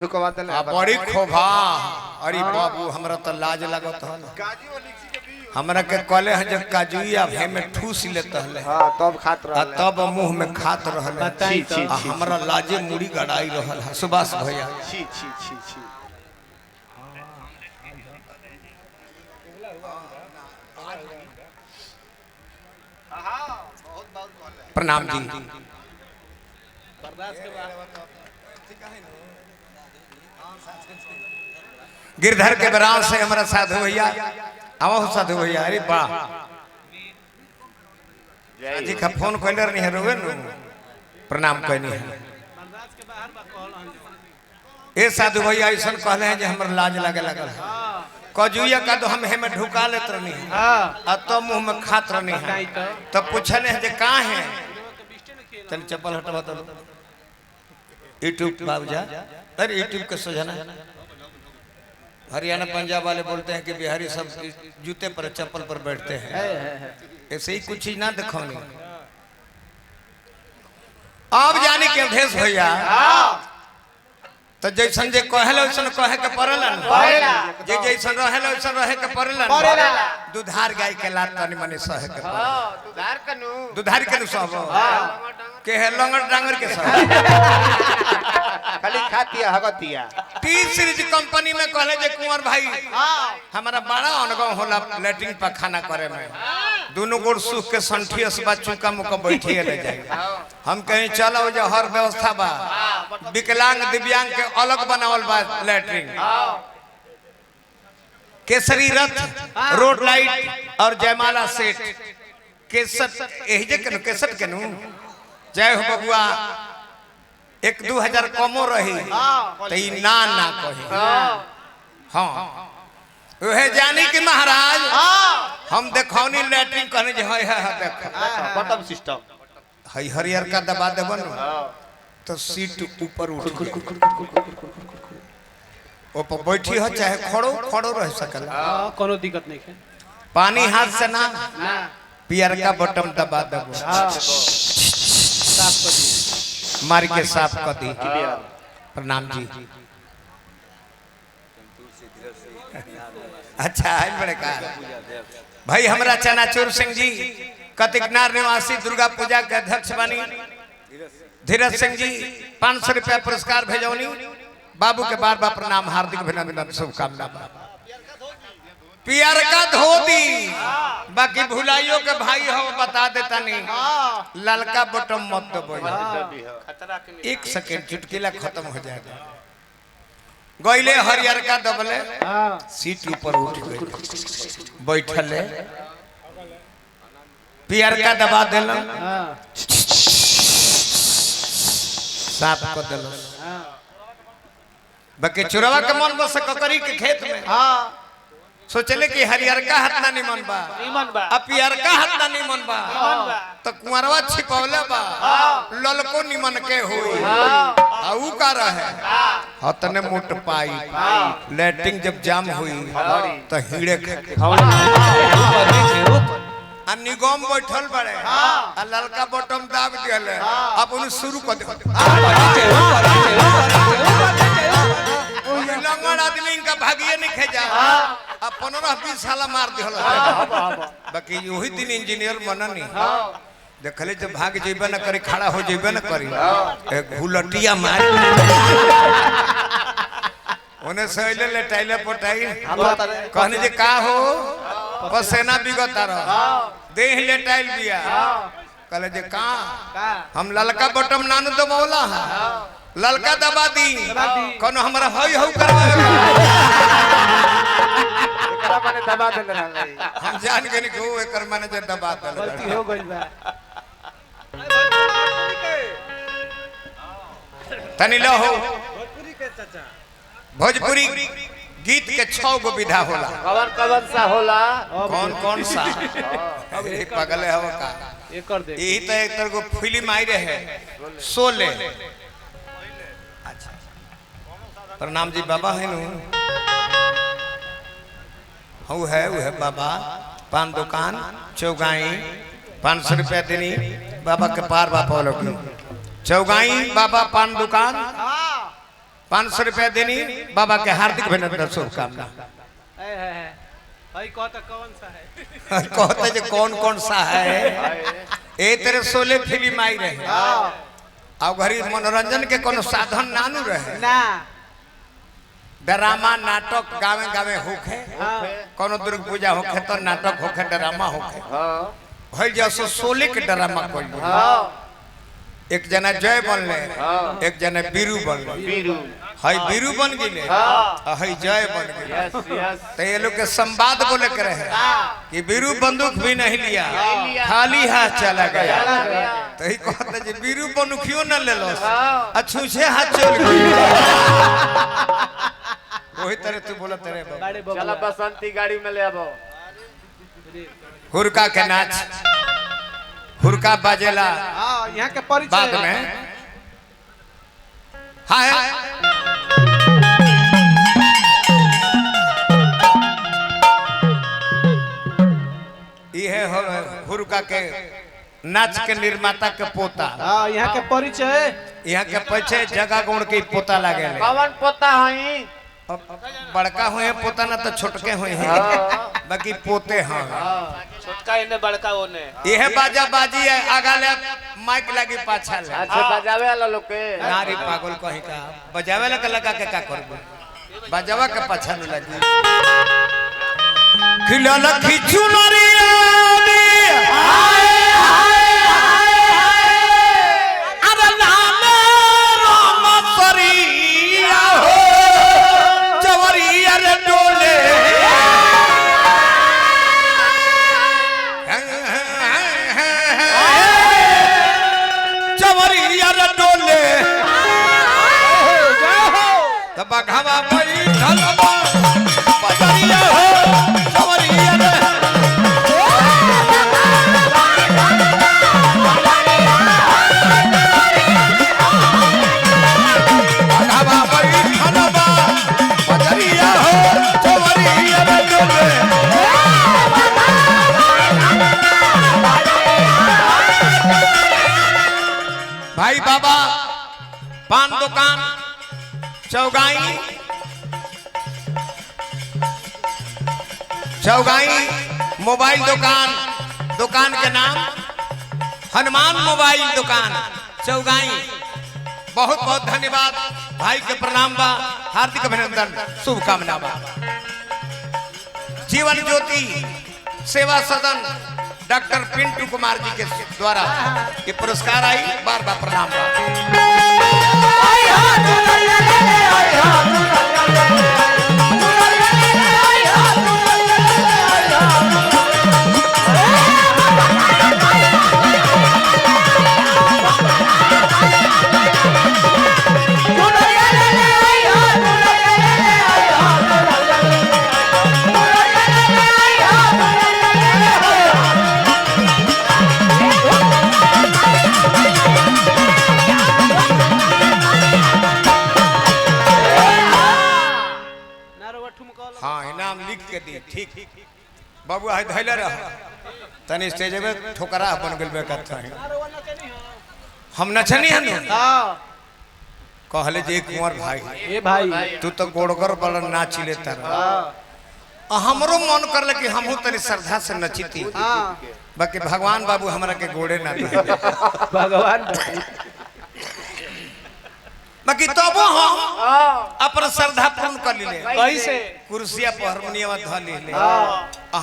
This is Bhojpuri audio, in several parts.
बड़ी खोभा। अरे बाबू हमरा तो लाज लगत है हमरा के कले है जब काजुया भे में ठूस लेत हले हां तब खात रहल तब मुंह में खात रहल हमरा लाजे मुड़ी गड़ाई रहल है सुभाष भैया छी छी छी छी प्रणाम जी गिरधर के बराव से हमारा साधु भैया आओ साधु भैया। अरे वाह जी का फोन कइले नहीं है रोवे नु प्रणाम कहनी है ए साधु भैया ऐसा कहले हैं जे हमर लाज लागे लगल है कजुया का तो हम हे में ढुका लेत रहनी है आ तो मुंह में खात रहनी है तब पूछले है जे का है तन चप्पल हटवा दो यूट्यूब बाबूजा। अरे यूट्यूब के सोझना हरियाणा पंजाब वाले बोलते हैं कि बिहारी सब जूते पर चप्पल पर बैठते हैं ऐसे ही कुछ चीज ना दिखानी अब जाने के भेष भैया तो जैसन जे कहल वैसन कहे के पड़लन जे जैसन रहल वैसन रहे के पड़लन दुधार गाय के लात तनी मने सहे के दुधार कनु सब के है लंगड़ डांगर के सब खाली खातिया हगतिया टी सीरीज कंपनी में कहले जे कुंवर भाई हमारा बड़ा अनुभव होला लैट्रिन पर खाना करे में दोनों गोड़ सुख के संठी असबा चुका मुका बैठिए ले जाए हम कहीं चलो जो हर व्यवस्था बा विकलांग दिव्यांग के अलग बनावल बा लैट्रिन केसरी रथ रोड लाइट और जयमाला सेट केसट एही जे कनु केसट कनु जय हो बबुआ 1-2 हजार कमो रही तो ना ना कही हाँ वह जानी कि महाराज हम देखौनी लैट्रिन कहने जे है देखो बटन सिस्टम हई हरियर का दबा देबन तो सीट ऊपर उठ ओ पर बैठी हो चाहे खड़ो खड़ो रह सकला कोनो दिक्कत नहीं है पानी हाथ से ना पियर का बटन दबा देबो साफ कर दी मार के साफ कर दी। प्रणाम जी अच्छा है बड़े का भाई हमरा चनाचूर सिंह जी कतिकनार निवासी दुर्गा पूजा के अध्यक्ष बनी धीरज सिंह जी 500 रुपया पुरस्कार भेजौनी बाबू के बार बार प्रणाम हार्दिक अभिनंदन शुभकामना। पियर का धोती बाकी भुलाइयों के भाई हो बता देता नहीं ललका बटन मत दबो एक सेकंड चुटकीला खत्म हो जाएगा गईले हरियर का दबले सीट ऊपर उठ गई बैठले पियर का दबा देल साफ कर दिल बाकी चुरवा के मन बस ककरी के खेत में सोचले कि हरियर का हाथ ना निमन बा अब पियर का हाथ ना निमन बा तो कुंवरवा छिपौले बा ललको निमन के होई आऊ का रहे हतने मोट पाई लैट्रिन जब जाम हुई तो हीड़े आ निगम बैठल बड़े आ ललका बटन दाब दिले अब उन शुरू कर दे लंगड़ आदमी का भागिए नहीं खेजा अब 15-20 साल मार दिहल बाकी वही दिन इंजीनियर बननी देखले जब भाग जेबे न करी खड़ा हो जेबे न करी एक घुलटिया मार ओने सहिले ले टाइले पटाई कहने जे का हो पसेना बिगता रह देह ले टाइल बिया कहले जे का हम ललका बटन नानु दबौला है ललका दबा दी कोनो हमरा होई हो करवा एकरा माने दबा देले रहल हम जान के नहीं को एकर माने जे दबा देले गलती हो गइल बा तनी लो हो भोजपुरी के चाचा भोजपुरी गीत के 6 गो विधा होला कवन सा होला कौन सा अबे पगले हव का एकर देख यही तो एक तरह को फिल्म आई रहे शोले। अच्छा प्रणाम जी बाबा है नु वो है बाबा पान दुकान चौगाई 500 रुपया देनी बाबा के पार बापा लोग चौगाई बाबा पान दुकान 500 रुपया देनी बाबा के हार्दिक अभिनंदन शुभकामना। भाई कहता कौन सा है? कहते जो कौन कौन सा है ए तेरे 16 फिल्म आई रहे अब घरी मनोरंजन के कोनो साधन नानू रहे ना ड्रामा नाटक गावे गावे होखे कोनो दुर्गा पूजा होखे तो नाटक होखे ड्रामा होखे भइल जसो 16 के ड्रामा कोई एक जना जय बनले एक जना बीरू बनले हई बीरू बन गेले हई जय बन गेले यस यस तो ये लोग के संवाद बोले के रहे कि बीरू बंदूक भी नहीं लिया खाली हाथ चला गया तो ही कहते जे बीरू बंदूकियो न ले लो अछूछे हाथ चल गई वही तरह तू बोला तेरे बाबा चला बसंती गाड़ी में ले आबो हुरका के नाच हुरका बाजेला यहाँ के परिचय बाद में हाय ये हुरका के नाच के निर्माता के पोता यहाँ के परिचय यहाँ के पीछे जगह गुण के पोता लगे कौन पोता हई बड़का हुए पोता ना तो छोटके हुए हैं बाकी पोते हैं छोटका इन्हें बड़का ओने यह बाजा बाजी है आगा ले माइक लगी पाछा ले अच्छा बजावे वाला लोग के नारी पागल कहीं का बजावे लगा लगा के का करबो बजावा के पाछा न लगी खिलल खिचू नरिया हाय अरे नाम राम सरिया हो चवरिया रे डोले चवरिया रे डोले तब घावा बैठल बा बजरिया हो चवरिया रे घावा बैठल बा बजरिया हो चवरिया रे डोले भाई बाबा पान दुकान चौगाई चौगाई मोबाइल दुकान दुकान के नाम हनुमान मोबाइल दुकान चौगाई बहुत बहुत धन्यवाद भाई के प्रणाम बा हार्दिक अभिनंदन शुभकामना बा जीवन ज्योति सेवा सदन डॉक्टर पिंटू कुमार जी के द्वारा ये पुरस्कार आई बार बार प्रणाम बा हाँ इनाम लिख के दी ठीक बाबू है धैले रह तनी स्टेज में ठोकरा बन गेल बे कथा हम नचनी हन कहले जे कुंवर भाई ए भाई तू तो गोड़गर बड़ नाचिले तर हमरो मन करले कि हमहू तनी श्रद्धा से नचिती बाकी भगवान बाबू हमरा के गोड़े ना दे भगवान बाकी तबो हम अपन श्रद्धा पूर्ण कर लीले कैसे कुर्सिया पर हारमोनियम ध लीले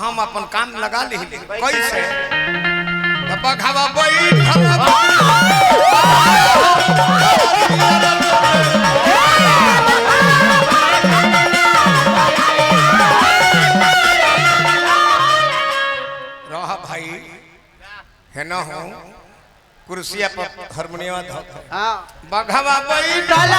हम अपन काम लगा लीले कैसे बघावा बैठल रहा भाई है ना हो कुर्सिया पर हारमोनियम ध बघावा बैठल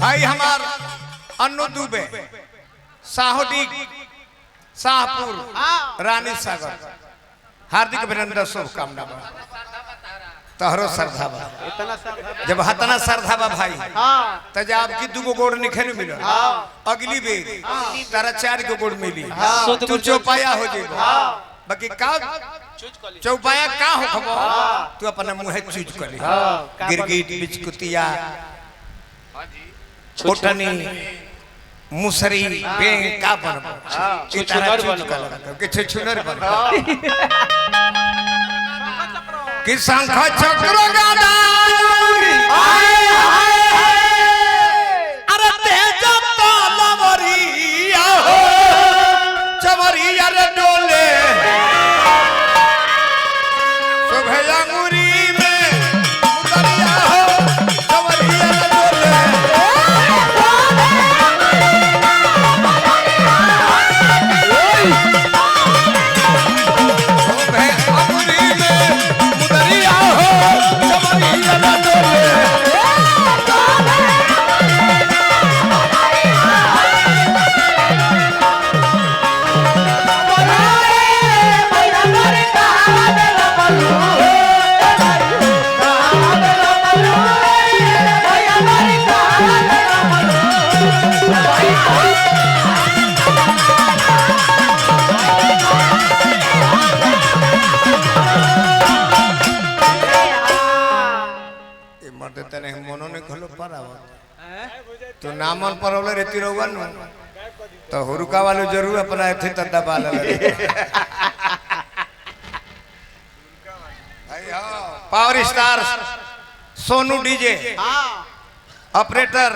भाई हमार अन्नू दुबे साहोडी शाहपुर रानी सागर हार्दिक अभिनंदन शुभकामना तहरो श्रद्धा बा इतना सब जब हतना श्रद्धा बा भाई हाँ त जब की दुगो गोड़ निखे न मिलो अगली बेर तारा 4 गो गोड़ मिली तू चौपाया हो जेबो बाकी का चौपाया का हो खबो तू अपना मुंह चूज कर ली गिरगिट बिचकुतिया ओटनी मुसरी बेंग का बनबो छुछुनर बनबो के छुछुनर बनबो कि शंख चक्र गदा अरे तेज तलवरिया हो चवरिया रे डोले शोभे अंगुरी में उतरिया हो चवरिया रे डोले शोभे अंगुरी में उतरिया हो चवरिया रे डोले तने मनो ने खलो परावा तो नामन परवले रेती रहवा न तो हुरुका वाले जरूर अपना एथे त दबा ले power star Sonu DJ operator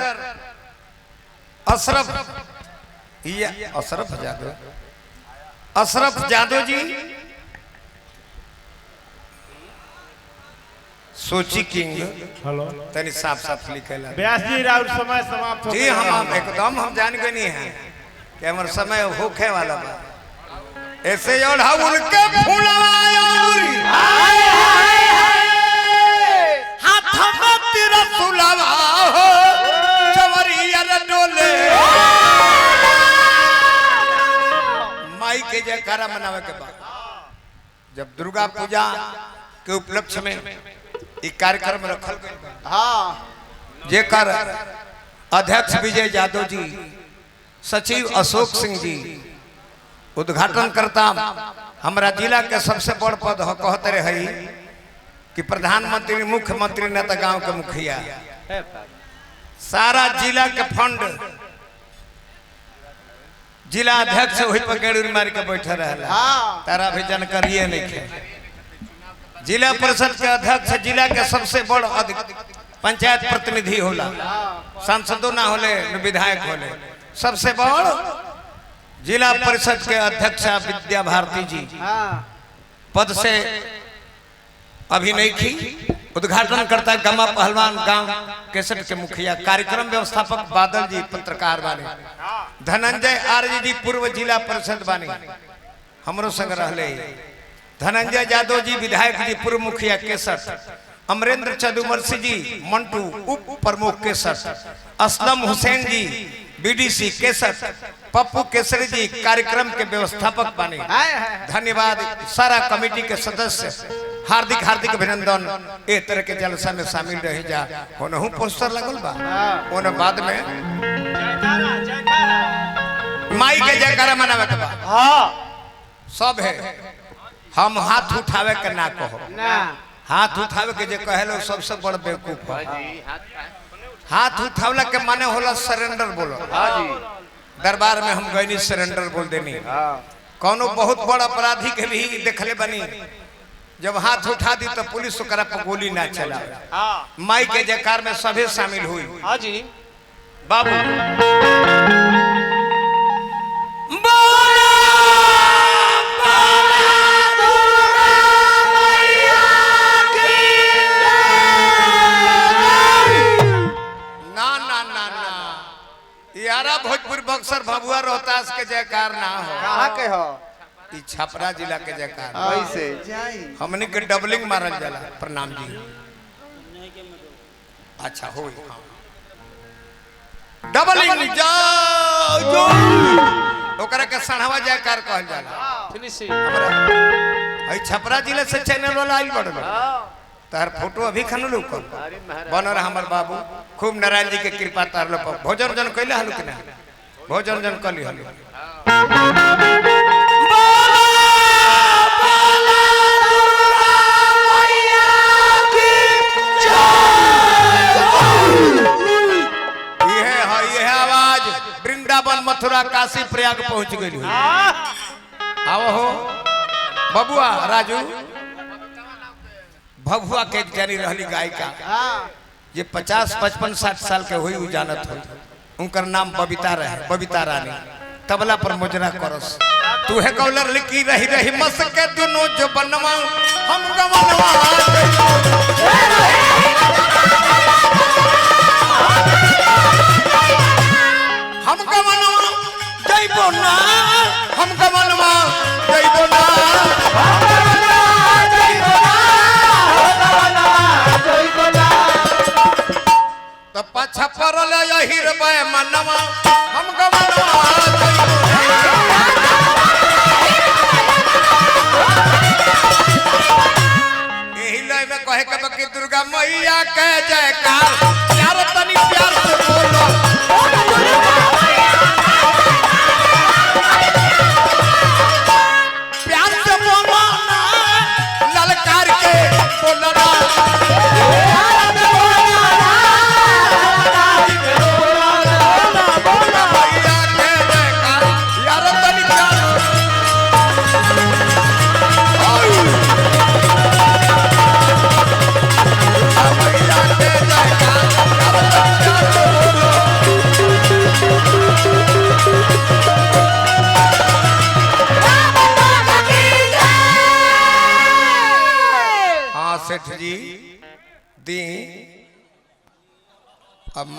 Ashraf Jadav ji सोची किंग हेलो तनी साफ साफ लिखेला व्यास जी राउर समय समाप्त हो जी गया। हम एकदम हम जान गए नहीं है कि हमार समय होखे वाला बा ऐसे ओढ़ा उनके फूलवायूरी हाथ में तेरा सुलावा हो चवरिया रे डोले माई के जयकारा मनावे के बाद जब दुर्गा पूजा के उपलक्ष्य में एक कार्यक्रम रखल गया हाँ जेकर अध्यक्ष विजय यादव जी सचिव अशोक सिंह जी उद्घाटन करता हमारा जिला के सबसे बड़ पद कहते रही कि प्रधानमंत्री मुख्यमंत्री नेता गांव के मुखिया सारा जिला के फंड जिला अध्यक्ष वही पर गेड़ूरी मार के बैठे रहा तारा भी जानकारी नहीं है जिला परिषद के अध्यक्ष जिला के सबसे बड़ पंचायत प्रतिनिधि होला सांसदों ना होले विधायक होले सबसे बड़ जिला परिषद के अध्यक्ष विद्या भारती जी पद से अभी नहीं की उद्घाटन करता है गमा पहलवान गांव केसट के मुखिया कार्यक्रम व्यवस्थापक बादल जी पत्रकार बानी धनंजय आर्य जी पूर्व जिला परिषद बानी हमरो संग रहले धनंजय यादव जी विधायक जी पूर्व मुखिया केसट अमरेंद्र चदुमर्सी जी मंटू उप प्रमुख केसट असलम हुसैन जी बीडीसी केसट पप्पू केसरी जी कार्यक्रम के व्यवस्थापक बने धन्यवाद सारा कमेटी के सदस्य हार्दिक हार्दिक अभिनंदन ए तरह के जलसा में शामिल रह जा होनहु पोस्टर लगल बा ओने बाद में माई के जयकारा मनावे के बा हां सब है हम हाथ उठावे के ना कहो ना हाथ उठावे के जे कहेलो सबसे बड़ बेवकूफ है हाथ उठावला के माने होला सरेंडर बोलो हां जी दरबार में हम गईनी सरेंडर बोल देनी कोनो बहुत बड़ अपराधी के भी देखले बनी जब हाथ उठा दी तो पुलिस ओकरा पर गोली ना चला माई के जयकार में सभी शामिल हुई हां जी बाबू भोजपुर बक्सर भभुआ रोहतास के जयकार ना हो कहां के हो ई छपरा जिला के जयकार कैसे हमने के डबलिंग मारल जाला प्रणाम जी अच्छा हो डबलिंग जो ओकरा के सणहवा जयकार कहल जाला फिनिशिंग हमरा ई छपरा जिला से चैनल वाला आइल बड़लो तार फोटो अभी खान लोग अरे महाराज बनर हमर बाबू खूब नारायण जी के कृपा तार लोग भोजन जन कैले हलु कि ना भोजन जन कली हलु ये आवाज वृंदावन मथुरा काशी प्रयाग पहुंच गई आओ हो बबुआ राजू भभुआ के एक जानी रहली गायिका ये 50-55-60 साल के हुई जानत हो उनकर नाम बबीता रहे बबीता रानी तबला पर मुजरा करस तू है कौलर लिखी रही रही मस के दोनों जो बनवा हम गवनवा हम गवनवा जइबो ना हम गवनवा जइबो ना तो पछा परल यही रे मनवा हम गवनवा यही लय में कहे के दुर्गा मैया के जयकार